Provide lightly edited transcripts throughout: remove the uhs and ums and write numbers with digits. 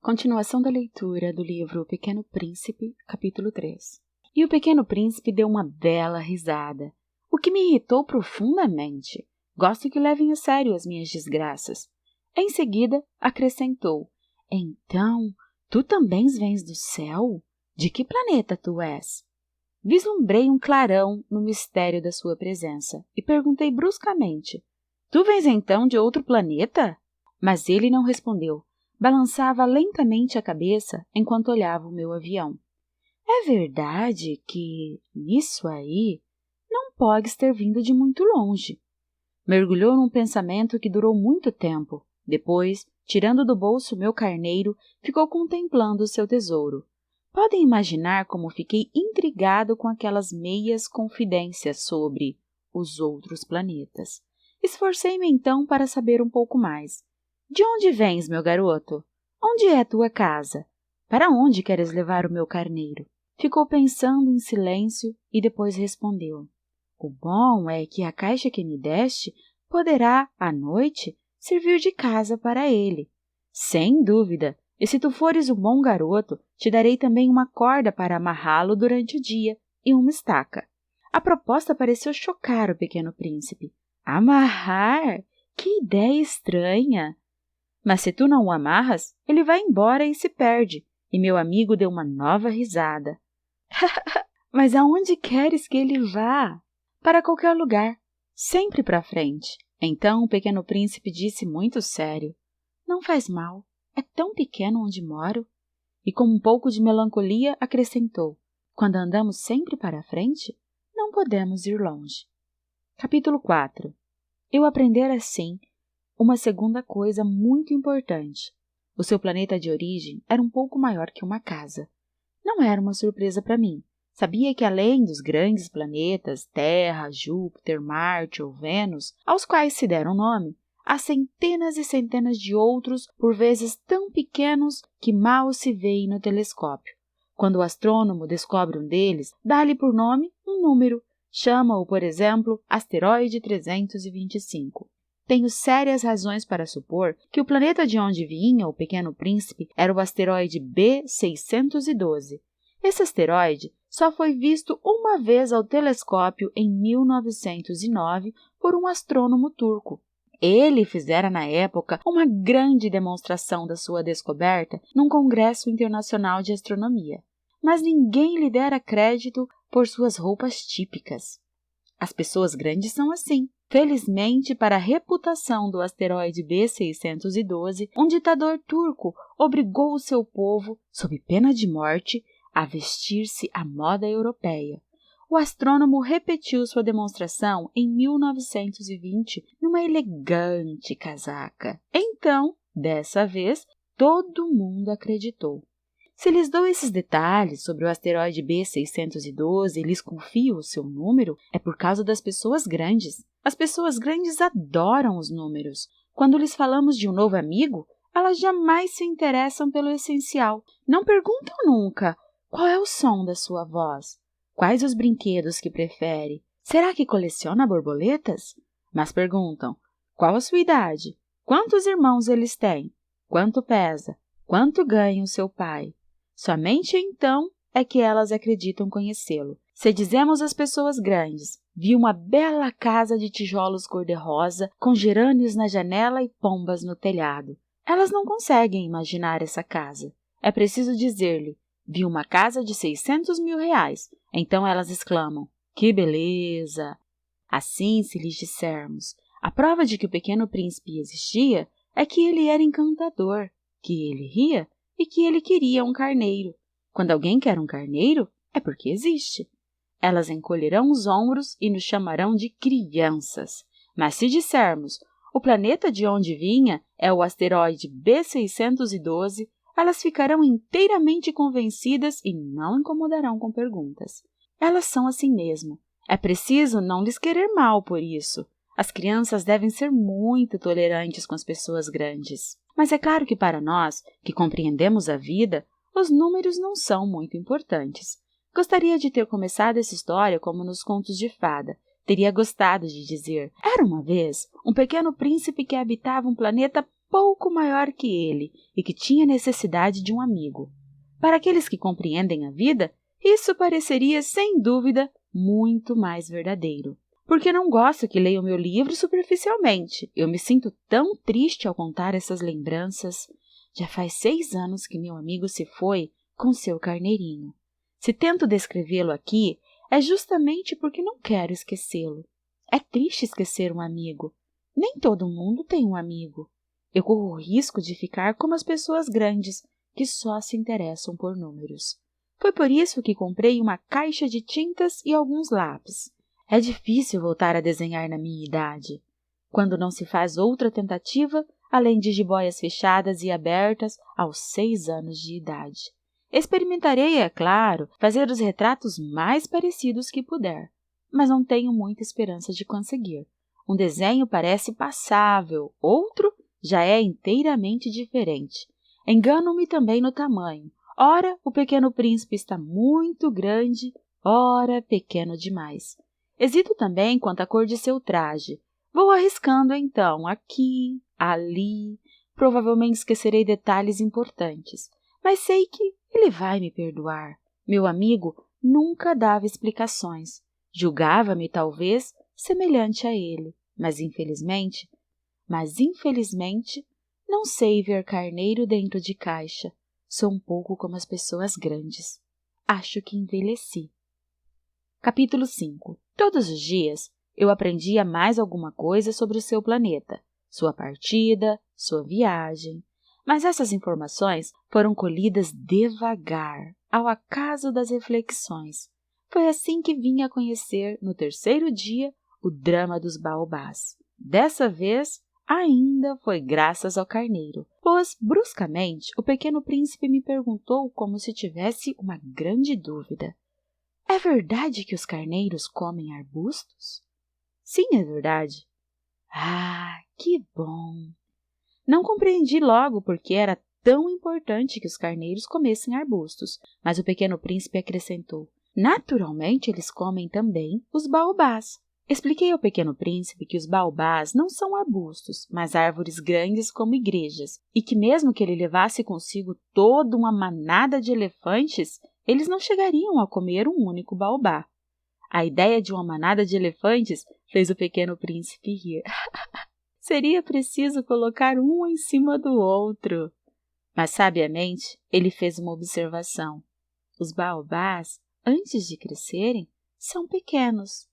Continuação da leitura do livro O Pequeno Príncipe, capítulo 3. E o Pequeno Príncipe deu uma bela risada, o que me irritou profundamente. Gosto que levem a sério as minhas desgraças. Em seguida, acrescentou: Então, tu também vens do céu? De que planeta tu és? Vislumbrei um clarão no mistério da sua presença e perguntei bruscamente: Tu vens então de outro planeta? Mas ele não respondeu. Balançava lentamente a cabeça enquanto olhava o meu avião. É verdade que, nisso aí, não podes ter vindo de muito longe. Mergulhou num pensamento que durou muito tempo. Depois, tirando do bolso meu carneiro, ficou contemplando o seu tesouro. Podem imaginar como fiquei intrigado com aquelas meias confidências sobre os outros planetas. Esforcei-me então para saber um pouco mais. De onde vens, meu garoto? Onde é tua casa? Para onde queres levar o meu carneiro? Ficou pensando em silêncio e depois respondeu: O bom é que a caixa que me deste poderá, à noite, servir de casa para ele. Sem dúvida, e se tu fores um bom garoto, te darei também uma corda para amarrá-lo durante o dia e uma estaca. A proposta pareceu chocar o pequeno príncipe. Amarrar? Que ideia estranha! Mas se tu não o amarras, ele vai embora e se perde. E meu amigo deu uma nova risada. Mas aonde queres que ele vá? Para qualquer lugar, sempre para frente. Então o pequeno príncipe disse muito sério: Não faz mal, é tão pequeno onde moro. E com um pouco de melancolia acrescentou: Quando andamos sempre para frente, não podemos ir longe. Capítulo 4. Eu aprender assim uma segunda coisa muito importante. O seu planeta de origem era um pouco maior que uma casa. Não era uma surpresa para mim. Sabia que além dos grandes planetas, Terra, Júpiter, Marte ou Vênus, aos quais se deram nome, há centenas e centenas de outros, por vezes tão pequenos que mal se veem no telescópio. Quando o astrônomo descobre um deles, dá-lhe por nome um número. Chama-o, por exemplo, asteroide 325. Tenho sérias razões para supor que o planeta de onde vinha o Pequeno Príncipe era o asteroide B612. Esse asteroide só foi visto uma vez ao telescópio em 1909 por um astrônomo turco. Ele fizera na época uma grande demonstração da sua descoberta num congresso internacional de astronomia, mas ninguém lhe dera crédito por suas roupas típicas. As pessoas grandes são assim. Felizmente, para a reputação do asteroide B612, um ditador turco obrigou o seu povo, sob pena de morte, a vestir-se à moda europeia. O astrônomo repetiu sua demonstração em 1920 numa elegante casaca. Então, dessa vez, todo mundo acreditou. Se lhes dou esses detalhes sobre o asteroide B612 e lhes confio o seu número, é por causa das pessoas grandes. As pessoas grandes adoram os números. Quando lhes falamos de um novo amigo, elas jamais se interessam pelo essencial. Não perguntam nunca qual é o som da sua voz, quais os brinquedos que prefere. Será que coleciona borboletas? Mas perguntam: qual a sua idade? Quantos irmãos eles têm? Quanto pesa? Quanto ganha o seu pai? Somente então é que elas acreditam conhecê-lo. Se dizemos às pessoas grandes: vi uma bela casa de tijolos cor-de-rosa, com gerânios na janela e pombas no telhado. Elas não conseguem imaginar essa casa. É preciso dizer-lhe: vi uma casa de 600 mil reais. Então elas exclamam: que beleza! Assim, se lhes dissermos: a prova de que o Pequeno Príncipe existia é que ele era encantador, que ele ria e que ele queria um carneiro. Quando alguém quer um carneiro, é porque existe. Elas encolherão os ombros e nos chamarão de crianças. Mas se dissermos: o planeta de onde vinha é o asteroide B612, elas ficarão inteiramente convencidas e não incomodarão com perguntas. Elas são assim mesmo. É preciso não lhes querer mal por isso. As crianças devem ser muito tolerantes com as pessoas grandes. Mas é claro que para nós, que compreendemos a vida, os números não são muito importantes. Gostaria de ter começado essa história como nos contos de fada. Teria gostado de dizer: era uma vez um pequeno príncipe que habitava um planeta pouco maior que ele e que tinha necessidade de um amigo. Para aqueles que compreendem a vida, isso pareceria, sem dúvida, muito mais verdadeiro. Porque não gosto que leiam meu livro superficialmente. Eu me sinto tão triste ao contar essas lembranças. Já faz 6 anos que meu amigo se foi com seu carneirinho. Se tento descrevê-lo aqui, é justamente porque não quero esquecê-lo. É triste esquecer um amigo. Nem todo mundo tem um amigo. Eu corro o risco de ficar como as pessoas grandes, que só se interessam por números. Foi por isso que comprei uma caixa de tintas e alguns lápis. É difícil voltar a desenhar na minha idade, quando não se faz outra tentativa além de jiboias fechadas e abertas aos 6 anos de idade. Experimentarei, é claro, fazer os retratos mais parecidos que puder, mas não tenho muita esperança de conseguir. Um desenho parece passável, outro já é inteiramente diferente. Engano-me também no tamanho. Ora, o Pequeno Príncipe está muito grande, ora, pequeno demais. Hesito também quanto à cor de seu traje. Vou arriscando, então, aqui, ali. Provavelmente esquecerei detalhes importantes, mas sei que ele vai me perdoar. Meu amigo nunca dava explicações. Julgava-me, talvez, semelhante a ele, mas infelizmente, não sei ver carneiro dentro de caixa. Sou um pouco como as pessoas grandes. Acho que envelheci. Capítulo 5. Todos os dias, eu aprendia mais alguma coisa sobre o seu planeta, sua partida, sua viagem. Mas essas informações foram colhidas devagar, ao acaso das reflexões. Foi assim que vim a conhecer, no 3º dia, o drama dos baobás. Dessa vez, ainda foi graças ao carneiro, pois, bruscamente, o Pequeno Príncipe me perguntou como se tivesse uma grande dúvida. É verdade que os carneiros comem arbustos? Sim, é verdade. Ah, que bom! Não compreendi logo porque era tão importante que os carneiros comessem arbustos, mas o Pequeno Príncipe acrescentou: naturalmente, eles comem também os baobás. Expliquei ao Pequeno Príncipe que os baobás não são arbustos, mas árvores grandes como igrejas, e que mesmo que ele levasse consigo toda uma manada de elefantes, eles não chegariam a comer um único baobá. A ideia de uma manada de elefantes fez o Pequeno Príncipe rir. Seria preciso colocar um em cima do outro. Mas, sabiamente, ele fez uma observação. Os baobás, antes de crescerem, são pequenos.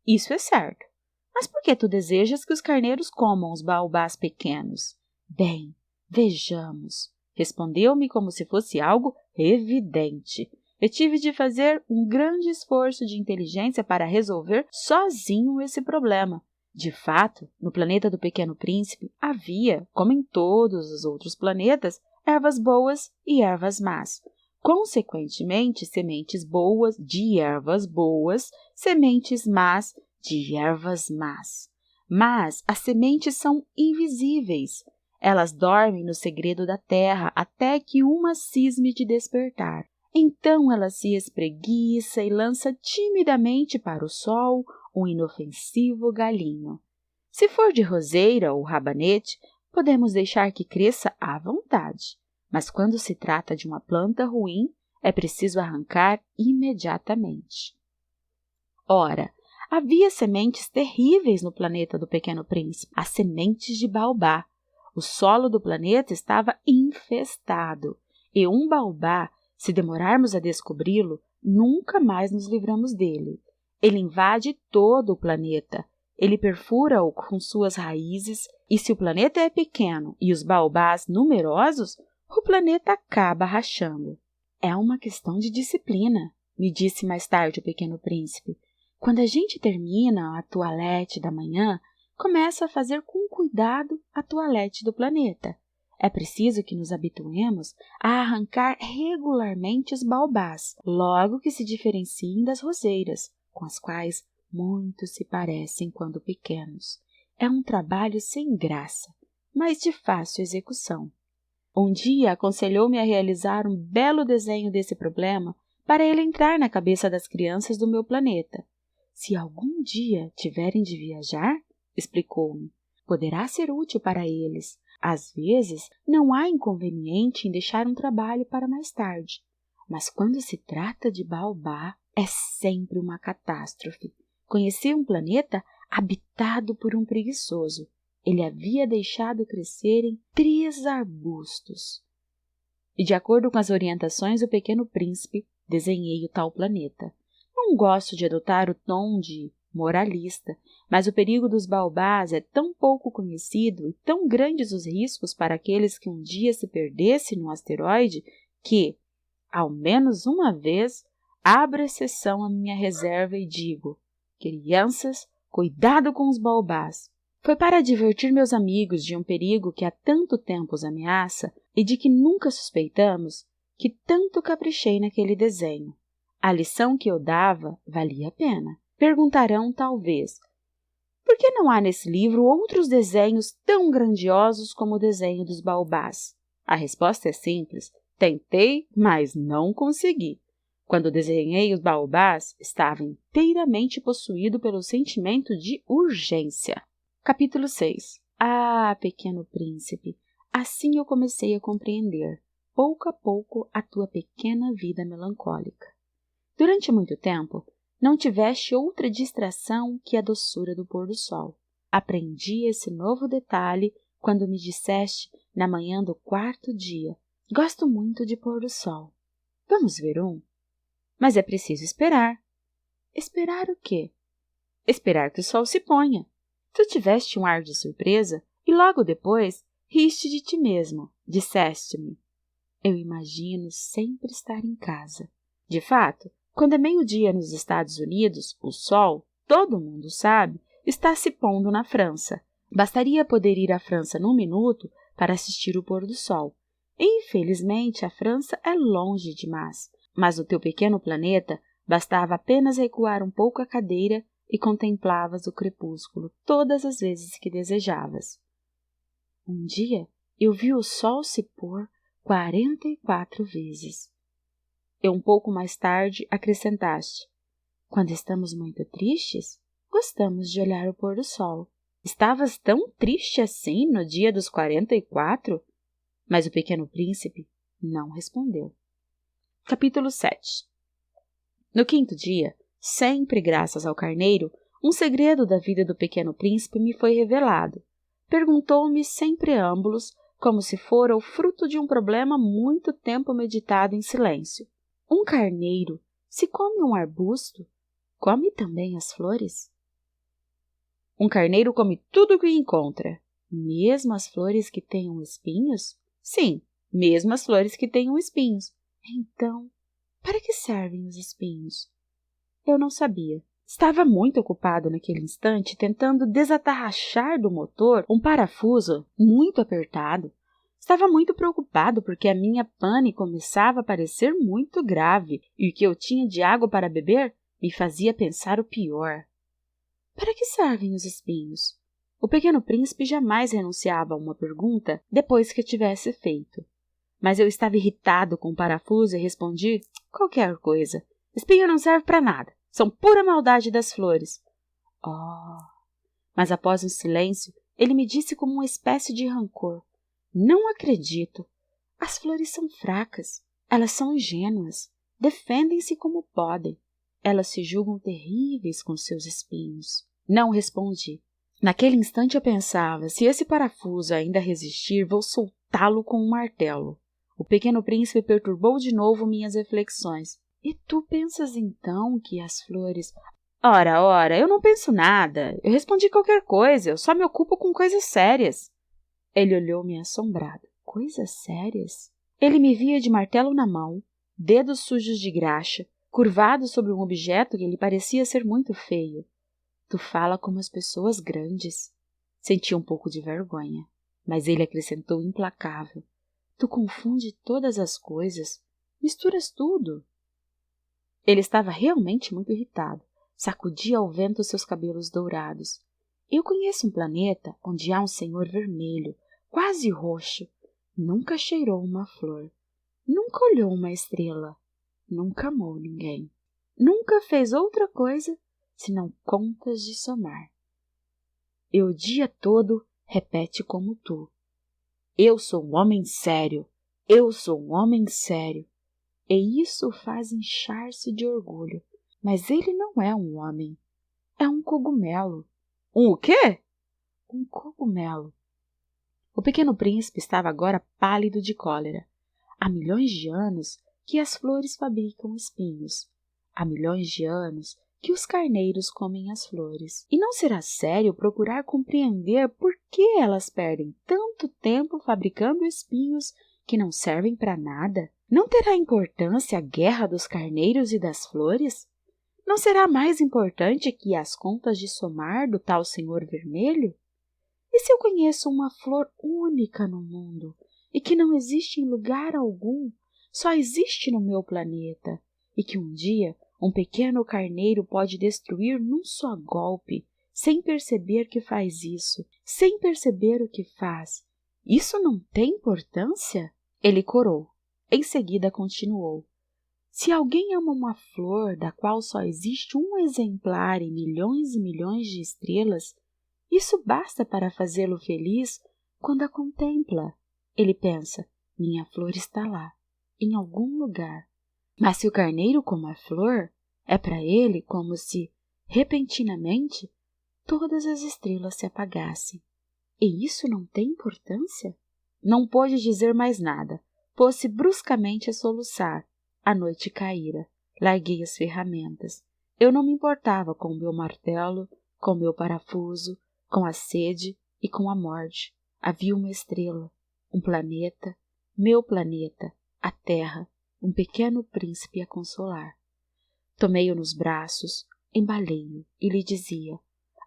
Isso é certo. Mas por que tu desejas que os carneiros comam os baobás pequenos? Bem, vejamos. Respondeu-me como se fosse algo evidente. Eu tive de fazer um grande esforço de inteligência para resolver sozinho esse problema. De fato, no planeta do Pequeno Príncipe havia, como em todos os outros planetas, ervas boas e ervas más. Consequentemente, sementes boas de ervas boas, sementes más de ervas más. Mas as sementes são invisíveis. Elas dormem no segredo da terra até que uma cisme de despertar. Então ela se espreguiça e lança timidamente para o sol um inofensivo galinho. Se for de roseira ou rabanete, podemos deixar que cresça à vontade. Mas quando se trata de uma planta ruim, é preciso arrancar imediatamente. Ora, havia sementes terríveis no planeta do Pequeno Príncipe, as sementes de baobá. O solo do planeta estava infestado, e um baobá, se demorarmos a descobri-lo, nunca mais nos livramos dele. Ele invade todo o planeta. Ele perfura-o com suas raízes, e se o planeta é pequeno e os baobás numerosos, o planeta acaba rachando. É uma questão de disciplina, me disse mais tarde o Pequeno Príncipe. Quando a gente termina a toilette da manhã, começa a fazer com cuidado a toilette do planeta. É preciso que nos habituemos a arrancar regularmente os baobás, logo que se diferenciem das roseiras, com as quais muitos se parecem quando pequenos. É um trabalho sem graça, mas de fácil execução. Um dia aconselhou-me a realizar um belo desenho desse problema para ele entrar na cabeça das crianças do meu planeta. Se algum dia tiverem de viajar, explicou-me, poderá ser útil para eles. Às vezes, não há inconveniente em deixar um trabalho para mais tarde, mas quando se trata de baobá, é sempre uma catástrofe. Conheci um planeta habitado por um preguiçoso. Ele havia deixado crescerem 3 arbustos. E, de acordo com as orientações do Pequeno Príncipe, desenhei o tal planeta. Não gosto de adotar o tom de moralista, mas o perigo dos baobás é tão pouco conhecido e tão grandes os riscos para aqueles que um dia se perdessem num asteroide que, ao menos uma vez, abro exceção à minha reserva e digo: crianças, cuidado com os baobás. Foi para divertir meus amigos de um perigo que há tanto tempo os ameaça e de que nunca suspeitamos que tanto caprichei naquele desenho. A lição que eu dava valia a pena. Perguntarão, talvez, por que não há nesse livro outros desenhos tão grandiosos como o desenho dos baobás? A resposta é simples. Tentei, mas não consegui. Quando desenhei os baobás, estava inteiramente possuído pelo sentimento de urgência. Capítulo 6. Ah, Pequeno Príncipe, assim eu comecei a compreender, pouco a pouco, a tua pequena vida melancólica. Durante muito tempo, não tiveste outra distração que a doçura do pôr do sol. Aprendi esse novo detalhe quando me disseste, na manhã do 4º dia, gosto muito de pôr do sol. Vamos ver um? Mas é preciso esperar. Esperar o quê? Esperar que o sol se ponha. Tu tiveste um ar de surpresa e logo depois riste de ti mesmo. Disseste-me: eu imagino sempre estar em casa. De fato, quando é meio-dia nos Estados Unidos, o sol, todo mundo sabe, está se pondo na França. Bastaria poder ir à França num minuto para assistir o pôr do sol. Infelizmente, a França é longe demais, mas no teu pequeno planeta bastava apenas recuar um pouco a cadeira e contemplavas o crepúsculo todas as vezes que desejavas. Um dia eu vi o sol se pôr 44 vezes. E um pouco mais tarde acrescentaste: quando estamos muito tristes, gostamos de olhar o pôr do sol. Estavas tão triste assim no dia dos 44? Mas o Pequeno Príncipe não respondeu. Capítulo 7. No 5º dia, sempre graças ao carneiro, um segredo da vida do Pequeno Príncipe me foi revelado. Perguntou-me sem preâmbulos, como se fora o fruto de um problema muito tempo meditado em silêncio. Um carneiro, se come um arbusto, come também as flores? Um carneiro come tudo o que encontra, mesmo as flores que tenham espinhos? Sim, mesmo as flores que tenham espinhos. Então, para que servem os espinhos? Eu não sabia. Estava muito ocupado naquele instante tentando desatarrachar do motor um parafuso muito apertado. Estava muito preocupado porque a minha pane começava a parecer muito grave e o que eu tinha de água para beber me fazia pensar o pior. Para que servem os espinhos? O Pequeno Príncipe jamais renunciava a uma pergunta depois que a tivesse feito. Mas eu estava irritado com o parafuso e respondi: qualquer coisa. Espinho não serve para nada. São pura maldade das flores. Oh! Mas após um silêncio, ele me disse com uma espécie de rancor: não acredito. As flores são fracas. Elas são ingênuas. Defendem-se como podem. Elas se julgam terríveis com seus espinhos. Não respondi. Naquele instante eu pensava: se esse parafuso ainda resistir, vou soltá-lo com um martelo. O Pequeno Príncipe perturbou de novo minhas reflexões. E tu pensas então que as flores... Ora, eu não penso nada. Eu respondi qualquer coisa, eu só me ocupo com coisas sérias. Ele olhou-me assombrado. Coisas sérias? Ele me via de martelo na mão, dedos sujos de graxa, curvado sobre um objeto que lhe parecia ser muito feio. Tu fala como as pessoas grandes. Senti um pouco de vergonha, mas ele acrescentou implacável: tu confunde todas as coisas, misturas tudo. Ele estava realmente muito irritado. Sacudia ao vento seus cabelos dourados. Eu conheço um planeta onde há um senhor vermelho, quase roxo. Nunca cheirou uma flor. Nunca olhou uma estrela. Nunca amou ninguém. Nunca fez outra coisa senão contas de somar. E o dia todo repete como tu. Eu sou um homem sério. Eu sou um homem sério. E isso o faz inchar-se de orgulho. Mas ele não é um homem. É um cogumelo. Um o quê? Um cogumelo. O pequeno príncipe estava agora pálido de cólera. Há milhões de anos que as flores fabricam espinhos. Há milhões de anos que os carneiros comem as flores. E não será sério procurar compreender por que elas perdem tanto tempo fabricando espinhos que não servem para nada? Não terá importância a guerra dos carneiros e das flores? Não será mais importante que as contas de somar do tal Senhor Vermelho? E se eu conheço uma flor única no mundo e que não existe em lugar algum, só existe no meu planeta, e que um dia um pequeno carneiro pode destruir num só golpe, sem perceber que faz isso, sem perceber o que faz, isso não tem importância? Ele corou. Em seguida continuou. Se alguém ama uma flor da qual só existe um exemplar em milhões e milhões de estrelas, isso basta para fazê-lo feliz quando a contempla. Ele pensa, minha flor está lá, em algum lugar. Mas se o carneiro come a flor, é para ele como se, repentinamente, todas as estrelas se apagassem. E isso não tem importância? Não pôde dizer mais nada. Pôs-se bruscamente a soluçar. A noite caíra. Larguei as ferramentas. Eu não me importava com o meu martelo, com o meu parafuso, com a sede e com a morte. Havia uma estrela, um planeta, meu planeta, a Terra, um pequeno príncipe a consolar. Tomei-o nos braços, embalei-o e lhe dizia: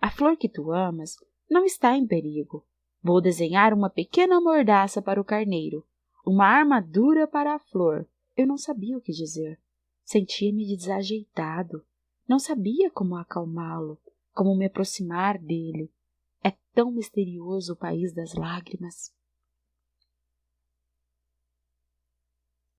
a flor que tu amas não está em perigo. Vou desenhar uma pequena mordaça para o carneiro, uma armadura para a flor. Eu não sabia o que dizer. Sentia-me desajeitado. Não sabia como acalmá-lo, como me aproximar dele. É tão misterioso o país das lágrimas.